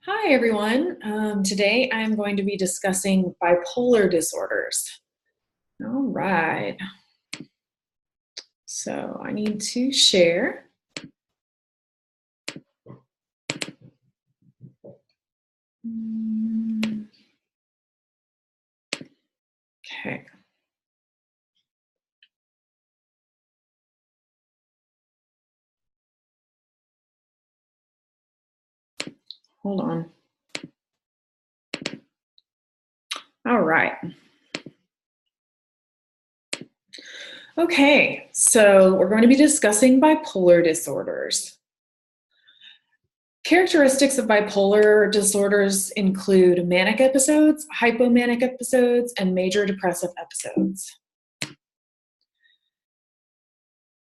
Hi, everyone. Today I'm going to be discussing bipolar disorders. All right. So I need to share. Okay. Hold on. All right. Okay, so we're going to be discussing bipolar disorders. Characteristics of bipolar disorders include manic episodes, hypomanic episodes, and major depressive episodes.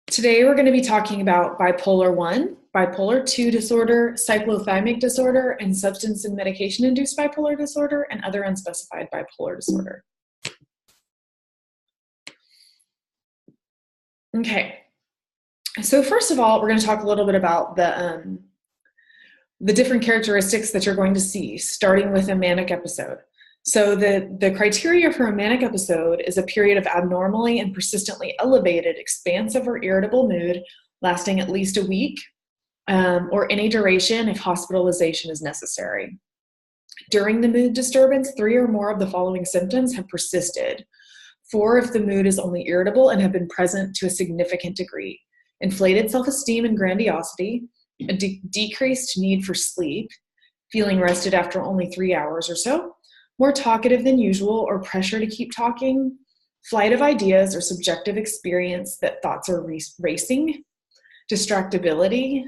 Today we're going to be talking about bipolar 1, bipolar 2 disorder, cyclothymic disorder, and substance and medication-induced bipolar disorder, and other unspecified bipolar disorder. Okay, so first of all, we're going to talk a little bit about the different characteristics that you're going to see, starting with a manic episode. So the criteria for a manic episode is a period of abnormally and persistently elevated, expansive or irritable mood lasting at least a week, or any duration if hospitalization is necessary. During the mood disturbance, 3 or more of the following symptoms have persisted. 4 if the mood is only irritable and have been present to a significant degree. Inflated self-esteem and grandiosity, a decreased need for sleep, feeling rested after only 3 hours or so, more talkative than usual or pressure to keep talking, flight of ideas or subjective experience that thoughts are racing, distractibility,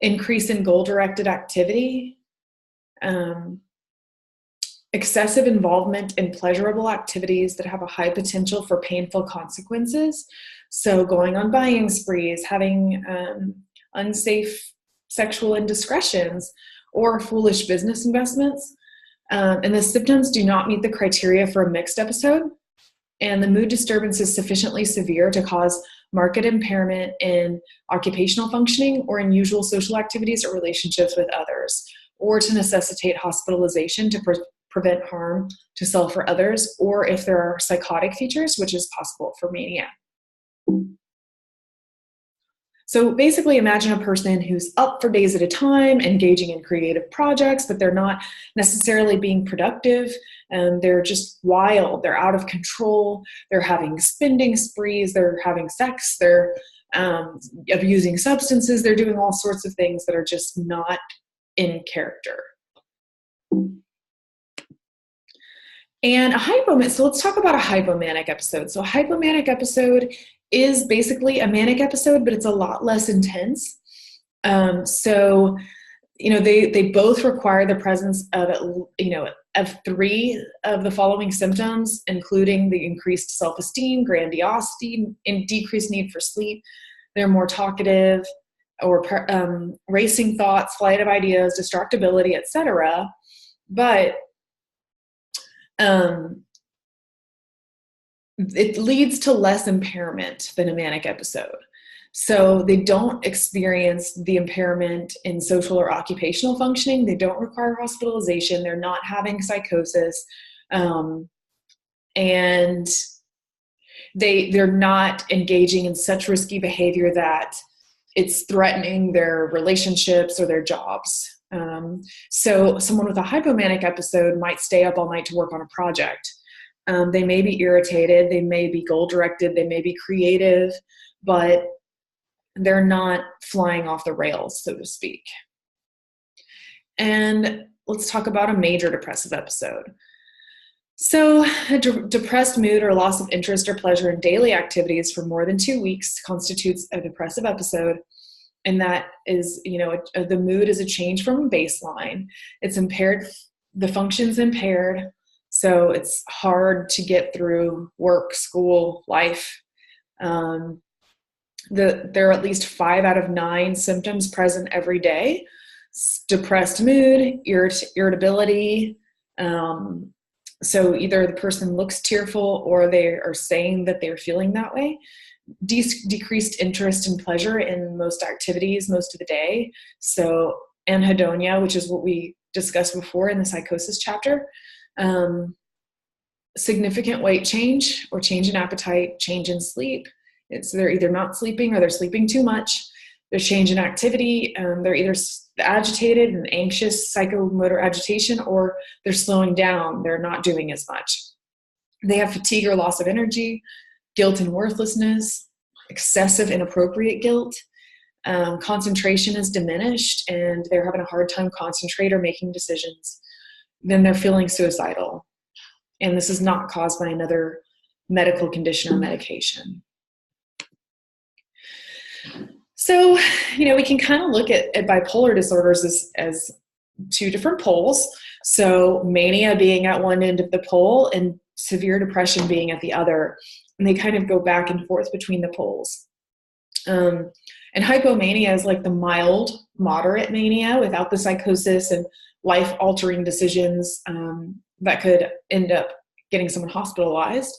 increase in goal-directed activity, excessive involvement in pleasurable activities that have a high potential for painful consequences. So going on buying sprees, having unsafe sexual indiscretions, or foolish business investments. And the symptoms do not meet the criteria for a mixed episode. And the mood disturbance is sufficiently severe to cause marked impairment in occupational functioning or in usual social activities or relationships with others, or to necessitate hospitalization to prevent harm to self or others, or if there are psychotic features, which is possible for mania. So basically imagine a person who's up for days at a time, engaging in creative projects, but they're not necessarily being productive, and they're just wild, they're out of control, they're having spending sprees, they're having sex, they're abusing substances, they're doing all sorts of things that are just not in character. And so let's talk about a hypomanic episode. So a hypomanic episode is basically a manic episode, but it's a lot less intense. So, they both require the presence of 3 of the following symptoms, including the increased self-esteem, grandiosity, and decreased need for sleep. They're more talkative, or racing thoughts, flight of ideas, distractibility, etc. But it leads to less impairment than a manic episode. So they don't experience the impairment in social or occupational functioning. They don't require hospitalization. They're not having psychosis. And they're not engaging in such risky behavior that it's threatening their relationships or their jobs. So someone with a hypomanic episode might stay up all night to work on a project. They may be irritated, they may be goal-directed, they may be creative, but they're not flying off the rails, so to speak. And let's talk about a major depressive episode. So a depressed mood or loss of interest or pleasure in daily activities for more than 2 weeks constitutes a depressive episode. And that is, the mood is a change from a baseline. It's impaired, the function's impaired, so it's hard to get through work, school, life. There are at least 5 out of 9 symptoms present every day. Depressed mood, irritability. So either the person looks tearful or they are saying that they're feeling that way. Decreased interest and pleasure in most activities most of the day. So anhedonia, which is what we discussed before in the psychosis chapter. Significant weight change or change in appetite, change in sleep. They're either not sleeping or they're sleeping too much. There's change in activity. They're either agitated and anxious, psychomotor agitation, or they're slowing down. They're not doing as much. They have fatigue or loss of energy, guilt and worthlessness, excessive inappropriate guilt. Concentration is diminished and they're having a hard time concentrating or making decisions. Then they're feeling suicidal. And this is not caused by another medical condition or medication. So, we can kind of look at bipolar disorders as two different poles. So mania being at one end of the pole and severe depression being at the other. And they kind of go back and forth between the poles. And hypomania is like the mild, moderate mania without the psychosis and life-altering decisions that could end up getting someone hospitalized.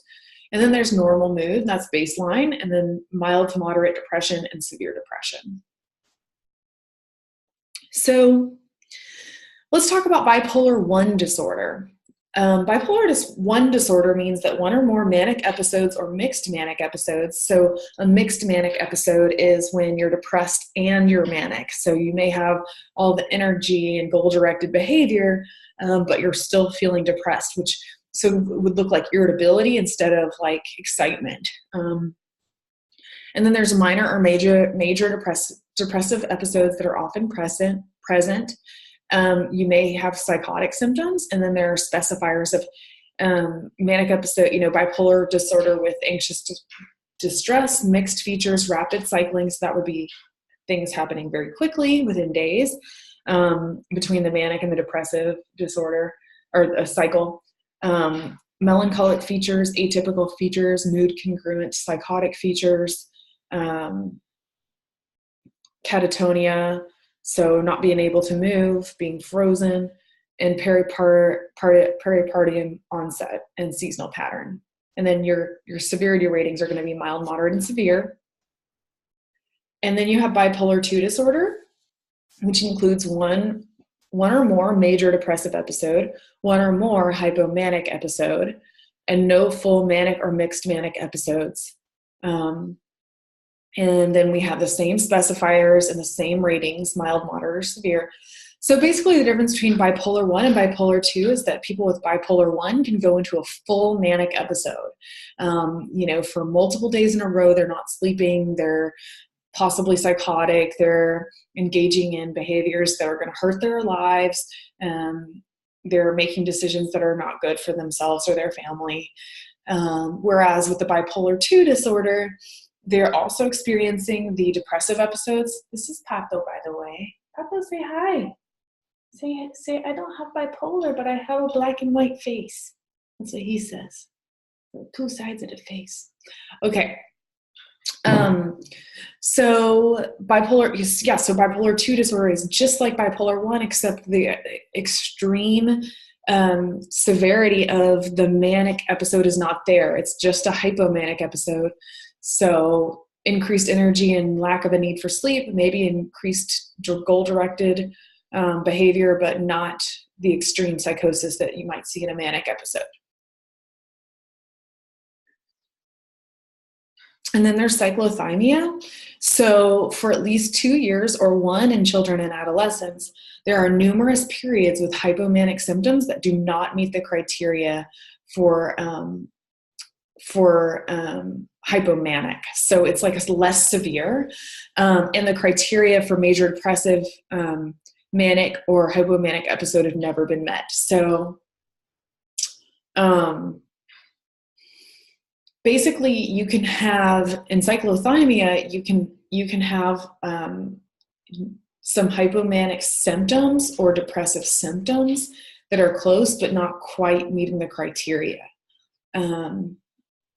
And then there's normal mood, that's baseline, and then mild to moderate depression and severe depression. So let's talk about bipolar 1 disorder. Bipolar 1 disorder means that one or more manic episodes or mixed manic episodes. So a mixed manic episode is when you're depressed and you're manic. So you may have all the energy and goal-directed behavior, but you're still feeling depressed, which would look like irritability instead of like excitement. And then there's minor or major depressive episodes that are often present. You may have psychotic symptoms, and then there are specifiers of manic episode, bipolar disorder with anxious distress, mixed features, rapid cycling. So that would be things happening very quickly within days between the manic and the depressive disorder or a cycle. Melancholic features, atypical features, mood congruent psychotic features, catatonia, so not being able to move, being frozen, and peripardium onset and seasonal pattern. And then your severity ratings are going to be mild, moderate, and severe. And then you have bipolar 2 disorder, which includes one or more major depressive episode, one or more hypomanic episode, and no full manic or mixed manic episodes. And then we have the same specifiers and the same ratings, mild, moderate, or severe. So basically the difference between bipolar 1 and bipolar 2 is that people with bipolar 1 can go into a full manic episode. For multiple days in a row, they're not sleeping, they're possibly psychotic, they're engaging in behaviors that are going to hurt their lives, they're making decisions that are not good for themselves or their family. Whereas with the bipolar 2 disorder, they're also experiencing the depressive episodes. This is Pato, by the way. Pato, say hi. Say, I don't have bipolar, but I have a black and white face. That's what he says. Two sides of the face. Okay. So bipolar 2 disorder is just like bipolar 1, except the extreme severity of the manic episode is not there. It's just a hypomanic episode. So increased energy and lack of a need for sleep, maybe increased goal-directed behavior, but not the extreme psychosis that you might see in a manic episode. And then there's cyclothymia. So for at least 2 years or one in children and adolescents, there are numerous periods with hypomanic symptoms that do not meet the criteria for hypomanic. So it's like less severe. And the criteria for major depressive, manic, or hypomanic episode have never been met. So basically, you can have, in cyclothymia, you can have some hypomanic symptoms or depressive symptoms that are close but not quite meeting the criteria.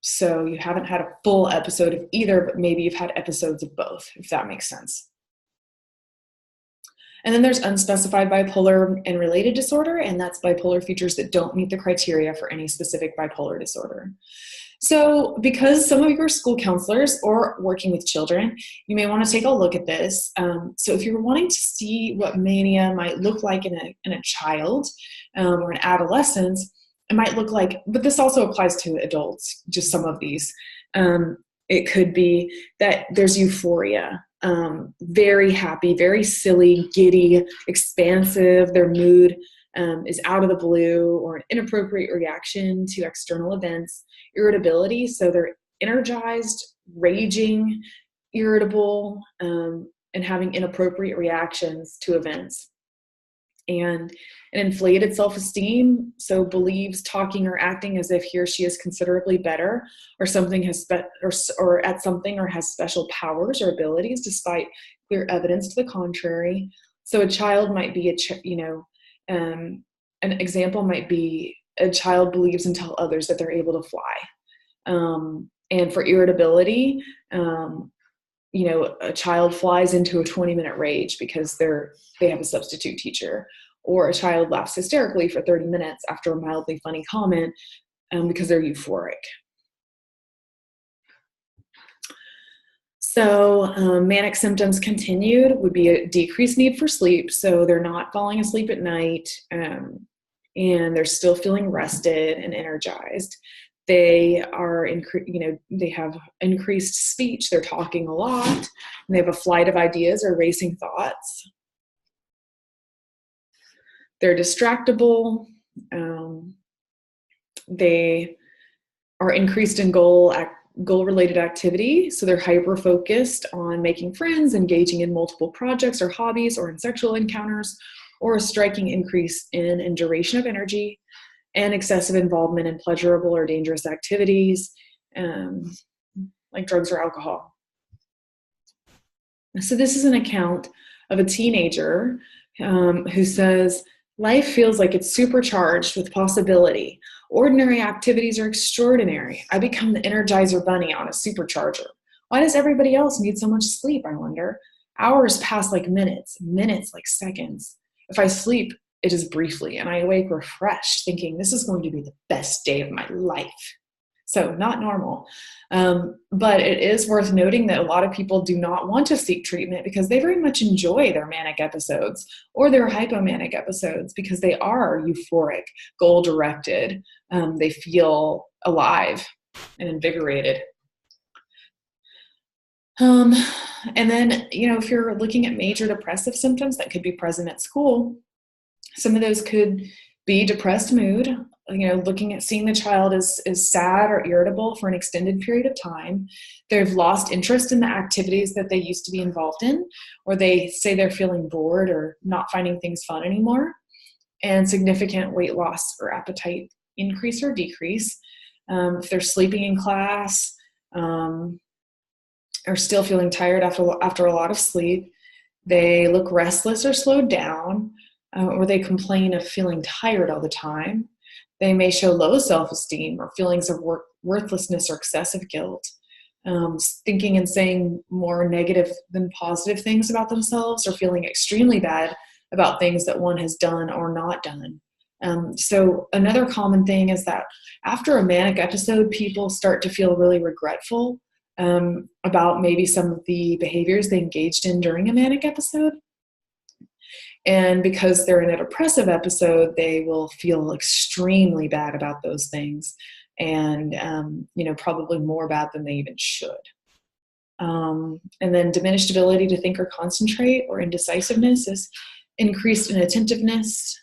So you haven't had a full episode of either, but maybe you've had episodes of both, if that makes sense. And then there's unspecified bipolar and related disorder, and that's bipolar features that don't meet the criteria for any specific bipolar disorder. So because some of you are school counselors or working with children, you may want to take a look at this. So if you're wanting to see what mania might look like in a child or an adolescent, it might look like, but this also applies to adults, just some of these. It could be that there's euphoria, very happy, very silly, giddy, expansive. Their mood is out of the blue, or an inappropriate reaction to external events. Irritability, so they're energized, raging, irritable, and having inappropriate reactions to events. And an inflated self-esteem, so believes talking or acting as if he or she is considerably better, or something has or at something, or has special powers or abilities despite clear evidence to the contrary. So a child might be an example might be a child believes and tell others that they're able to fly. And for irritability, a child flies into a 20-minute rage because they have a substitute teacher, or a child laughs hysterically for 30 minutes after a mildly funny comment because they're euphoric. So manic symptoms continued would be a decreased need for sleep. So they're not falling asleep at night, and they're still feeling rested and energized. They are, they have increased speech. They're talking a lot. And they have a flight of ideas or racing thoughts. They're distractible. They are increased in goal-related activity. So they're hyper-focused on making friends, engaging in multiple projects or hobbies, or in sexual encounters, or a striking increase in duration of energy, and excessive involvement in pleasurable or dangerous activities, like drugs or alcohol. So this is an account of a teenager who says, "Life feels like it's supercharged with possibility. Ordinary activities are extraordinary. I become the Energizer Bunny on a supercharger. Why does everybody else need so much sleep, I wonder? Hours pass like minutes, minutes like seconds. If I sleep, it is briefly, and I awake refreshed, thinking this is going to be the best day of my life." So not normal. But it is worth noting that a lot of people do not want to seek treatment because they very much enjoy their manic episodes or their hypomanic episodes because they are euphoric, goal-directed. They feel alive and invigorated. And then, if you're looking at major depressive symptoms that could be present at school, some of those could be depressed mood, looking at seeing the child is sad or irritable for an extended period of time. They've lost interest in the activities that they used to be involved in, or they say they're feeling bored or not finding things fun anymore, and significant weight loss or appetite increase or decrease. If they're sleeping in class, or still feeling tired after a lot of sleep, they look restless or slowed down, or they complain of feeling tired all the time. They may show low self-esteem or feelings of worthlessness or excessive guilt, thinking and saying more negative than positive things about themselves, or feeling extremely bad about things that one has done or not done. So another common thing is that after a manic episode, people start to feel really regretful about maybe some of the behaviors they engaged in during a manic episode. And because they're in a depressive episode, they will feel extremely bad about those things, and probably more bad than they even should. And then diminished ability to think or concentrate, or indecisiveness, is increased inattentiveness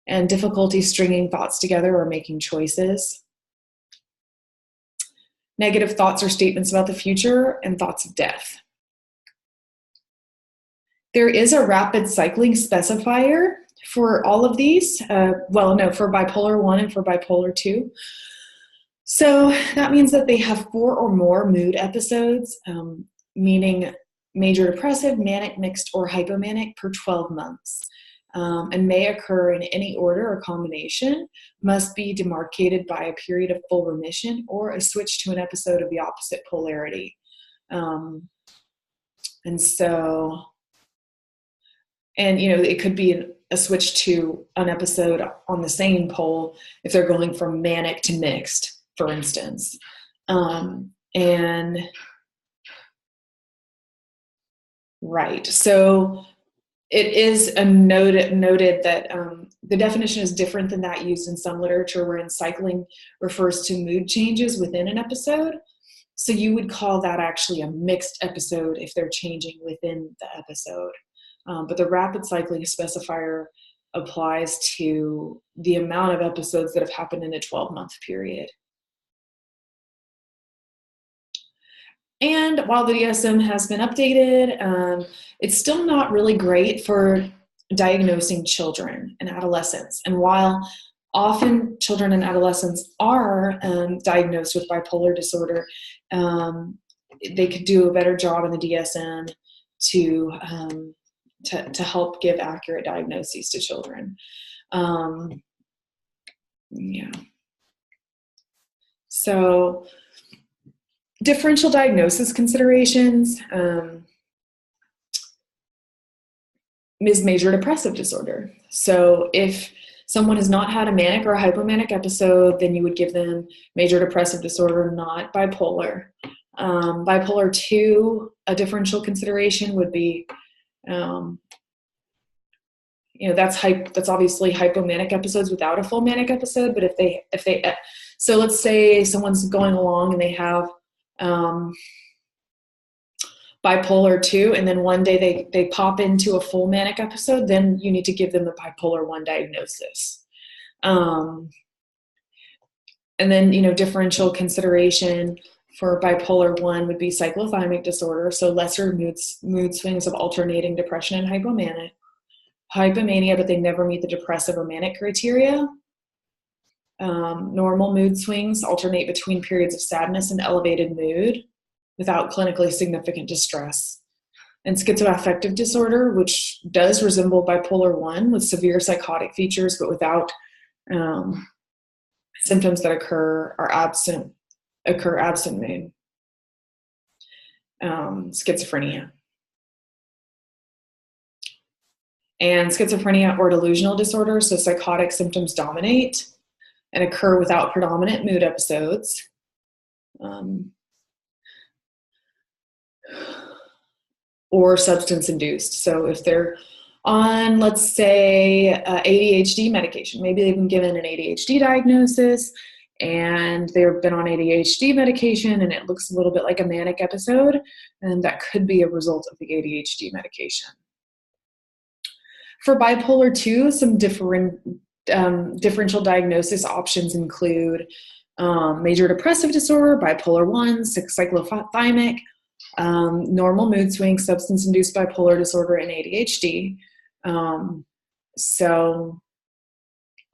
and difficulty stringing thoughts together or making choices. Negative thoughts or statements about the future, and thoughts of death. There is a rapid cycling specifier for all of these. For bipolar 1 and for bipolar 2. So that means that they have 4 or more mood episodes, meaning major depressive, manic, mixed, or hypomanic per 12 months, and may occur in any order or combination, must be demarcated by a period of full remission or a switch to an episode of the opposite polarity. It could be a switch to an episode on the same pole if they're going from manic to mixed, for instance. And right, so it is noted that the definition is different than that used in some literature, wherein cycling refers to mood changes within an episode. So you would call that actually a mixed episode if they're changing within the episode. But the rapid cycling specifier applies to the amount of episodes that have happened in a 12-month period. And while the DSM has been updated, it's still not really great for diagnosing children and adolescents. And while often children and adolescents are diagnosed with bipolar disorder, they could do a better job in the DSM to help give accurate diagnoses to children. Yeah. So differential diagnosis considerations is major depressive disorder. So if someone has not had a manic or a hypomanic episode, then you would give them major depressive disorder, not bipolar. Bipolar 2, a differential consideration would be, that's obviously hypomanic episodes without a full manic episode. But so let's say someone's going along and they have bipolar 2, and then one day they pop into a full manic episode, then you need to give them the bipolar 1 diagnosis. And then, differential consideration for bipolar 1 would be cyclothymic disorder, so lesser mood swings of alternating depression and hypomania, but they never meet the depressive or manic criteria. Normal mood swings alternate between periods of sadness and elevated mood without clinically significant distress. And schizoaffective disorder, which does resemble bipolar 1 with severe psychotic features, but without symptoms that occur absent mood. Schizophrenia. And schizophrenia or delusional disorder, so psychotic symptoms dominate and occur without predominant mood episodes. Or substance-induced. So if they're on, let's say, ADHD medication, maybe they've been given an ADHD diagnosis and they've been on ADHD medication and it looks a little bit like a manic episode, and that could be a result of the ADHD medication. For bipolar 2, some differential diagnosis options include major depressive disorder, bipolar 1, cyclothymic, normal mood swings, substance-induced bipolar disorder, and ADHD. So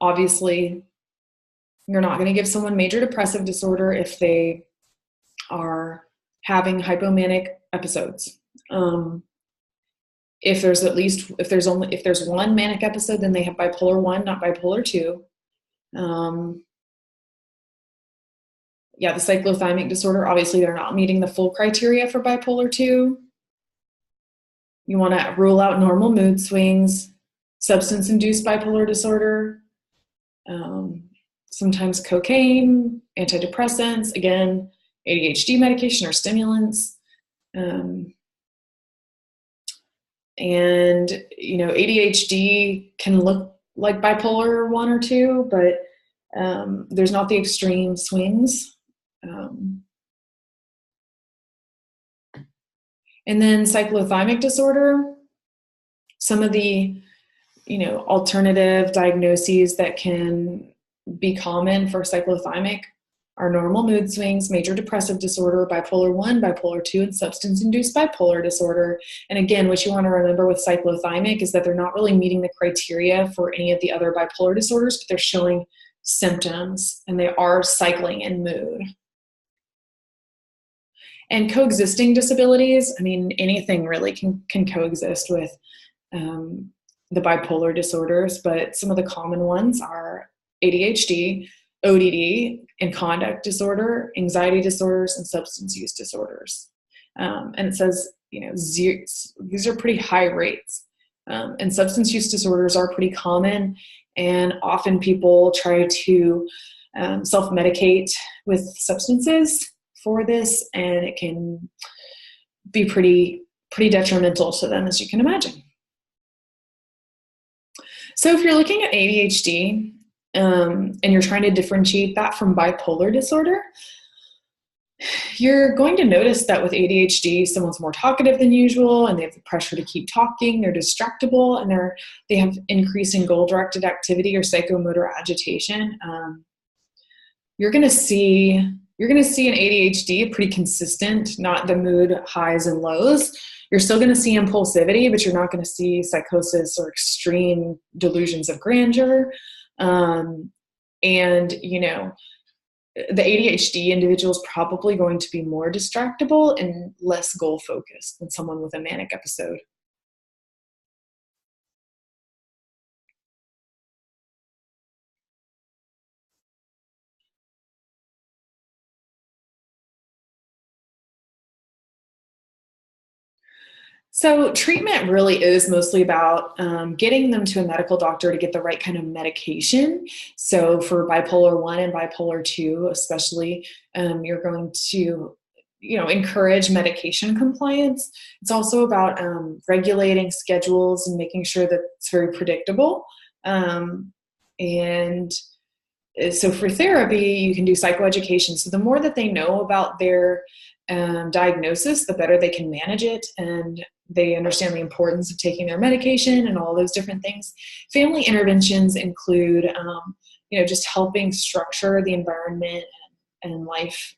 obviously, you're not going to give someone major depressive disorder if they are having hypomanic episodes. If there's one manic episode, then they have bipolar 1, not bipolar 2. The cyclothymic disorder, obviously they're not meeting the full criteria for bipolar 2. You want to rule out normal mood swings, substance-induced bipolar disorder, sometimes cocaine, antidepressants, again, ADHD medication or stimulants. And, ADHD can look like bipolar 1 or 2, but there's not the extreme swings. And then cyclothymic disorder, some of the, alternative diagnoses that can be common for cyclothymic are normal mood swings, major depressive disorder, bipolar 1, bipolar 2, and substance-induced bipolar disorder. And again, what you want to remember with cyclothymic is that they're not really meeting the criteria for any of the other bipolar disorders, but they're showing symptoms and they are cycling in mood. And coexisting disabilities, anything really can coexist with the bipolar disorders, but some of the common ones are ADHD, ODD, and conduct disorder, anxiety disorders, and substance use disorders. And it says, these are pretty high rates. And substance use disorders are pretty common, and often people try to self-medicate with substances. for this, and it can be pretty detrimental to them, as you can imagine. So if you're looking at ADHD and you're trying to differentiate that from bipolar disorder, you're going to notice that with ADHD, someone's more talkative than usual, and they have the pressure to keep talking, they're distractible, and they have increasing goal-directed activity or psychomotor agitation. You're going to see in ADHD pretty consistent, not the mood highs and lows. You're still going to see impulsivity, but you're not going to see psychosis or extreme delusions of grandeur. And, the ADHD individual is probably going to be more distractible and less goal-focused than someone with a manic episode. So treatment really is mostly about getting them to a medical doctor to get the right kind of medication. So for bipolar 1 and bipolar 2 especially, you're going to encourage medication compliance. It's also about regulating schedules and making sure that it's very predictable. And so for therapy, you can do psychoeducation. So the more that they know about their diagnosis, the better they can manage it, and they understand the importance of taking their medication and all those different things. Family interventions include, just helping structure the environment and life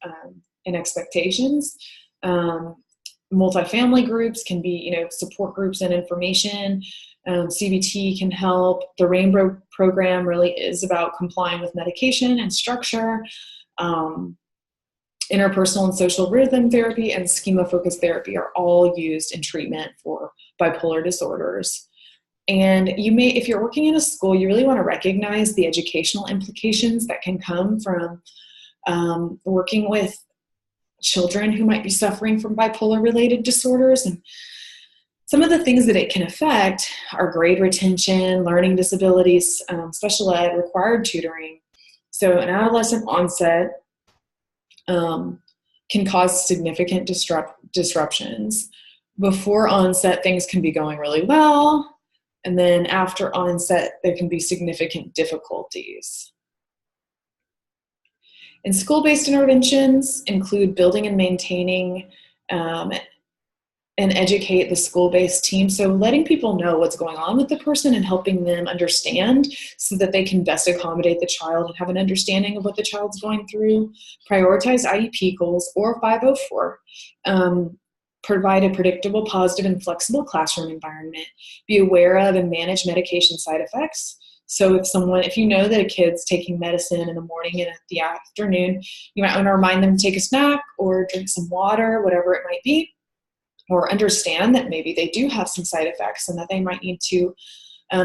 and expectations. Multifamily groups can be, support groups and information. CBT can help. The Rainbow program really is about complying with medication and structure. Interpersonal and social rhythm therapy and schema-focused therapy are all used in treatment for bipolar disorders. And if you're working in a school, you really want to recognize the educational implications that can come from working with children who might be suffering from bipolar-related disorders. And some of the things that it can affect are grade retention, learning disabilities, special ed, required tutoring. So an adolescent onset can cause significant disruptions. Before onset, things can be going really well, and then after onset, there can be significant difficulties. And school-based interventions include building and maintaining and educate the school-based team. So letting people know what's going on with the person and helping them understand so that they can best accommodate the child and have an understanding of what the child's going through. Prioritize IEP goals or 504. Provide a predictable, positive, and classroom environment. Be aware of and manage medication side effects. So if you know that a kid's taking medicine in the morning and at the afternoon, you might want to remind them to take a snack or drink some water, whatever it might be. Or understand that maybe they do have some side effects and that they might need to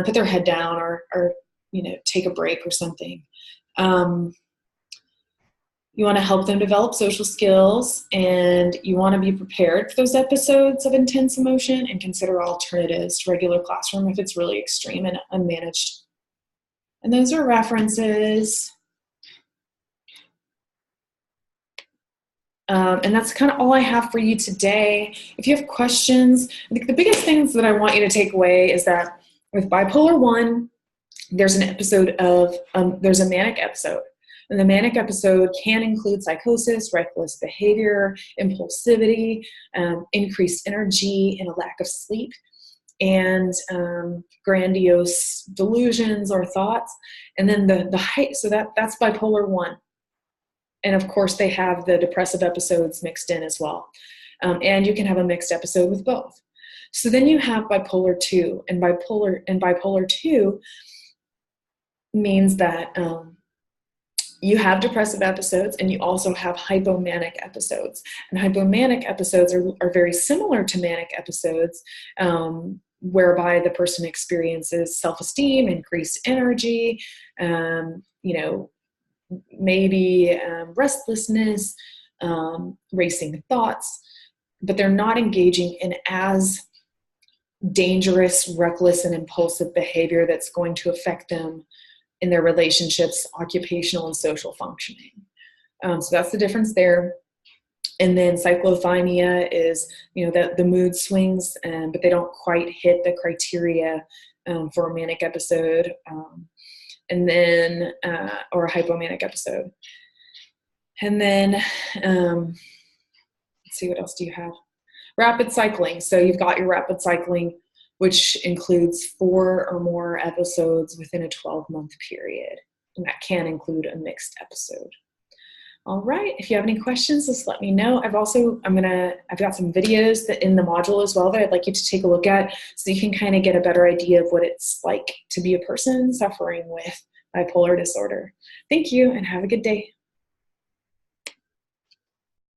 put their head down or take a break or something. You want to help them develop social skills, and you want to be prepared for those episodes of intense emotion and consider alternatives to regular classroom if it's really extreme and unmanaged. And those are references. And that's kind of all I have for you today. If you have questions, I think the biggest things that I want you to take away is that with bipolar 1, there's a manic episode. And the manic episode can include psychosis, reckless behavior, impulsivity, increased energy, and a lack of sleep, and grandiose delusions or thoughts. And then the height, so that's bipolar 1. And of course, they have the depressive episodes mixed in as well. And you can have a mixed episode with both. So then you have bipolar 2, and bipolar 2 means that you have depressive episodes and you also have hypomanic episodes. And hypomanic episodes are very similar to manic episodes, whereby the person experiences self-esteem, increased energy, maybe restlessness, racing thoughts, but they're not engaging in as dangerous, reckless, and impulsive behavior that's going to affect them in their relationships, occupational and social functioning. So that's the difference there. And then cyclothymia is, the mood swings, but they don't quite hit the criteria for a manic episode, and then or a hypomanic episode. And then let's see, what else do you have? Rapid cycling. So you've got your rapid cycling, which includes 4 or more episodes within a 12-month period, and that can include a mixed episode. All right, if you have any questions, just let me know. I've got some videos that in the module as well that I'd like you to take a look at, so you can kind of get a better idea of what it's like to be a person suffering with bipolar disorder. Thank you, and have a good day.